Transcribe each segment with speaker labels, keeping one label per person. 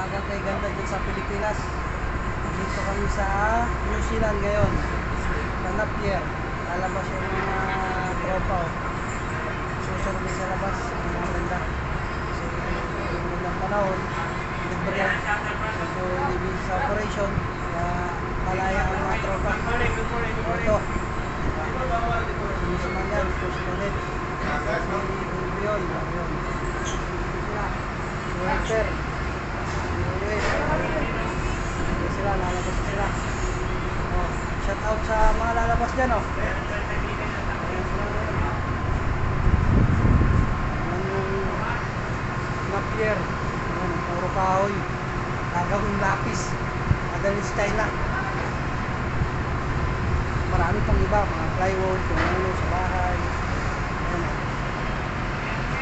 Speaker 1: umagang kay ganda dyan sa Pilipinas. Dito kami sa New Zealand ngayon. Sa Napier. Lalabas yung mga tropa. Susurvey sa labas. Ang ganda. Kasi yung unang panahon, libre yan. So, libig sa operation. Kaya malaya ang mga tropa. Ito. Sinusuman yan. Susunod. Yun. Winter. Sila, lalabas sila. Oh, shout out sa mga lalabas dyan, oh. Ayan yung Napier. Ayan, puro kahoy. Gagawing lapis. Madaling style na. Marami pang iba, mga plywood, kung ano sa bahay. Ayan, oh.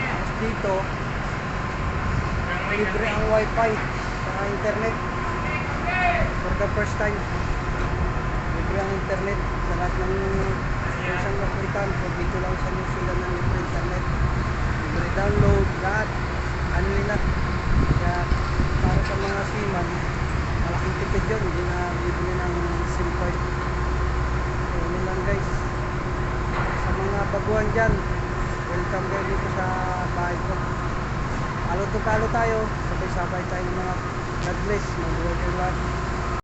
Speaker 1: Tapos dito, libre ang wifi sa internet for the first time. Libre ang internet sa lahat ng isang African. So dito lang sa New Zealand ng libre internet, libre download, lahat unlimited. Kaya para sa mga seaman, malaking tipid yun, hindi na bibili ng SIM card. So yun lang guys. Sa mga baguhan dyan, welcome kayo dito sa bahay ko. Halo to palo tayo, sabay-sabay tayo ng mga God bless, mag-work your life.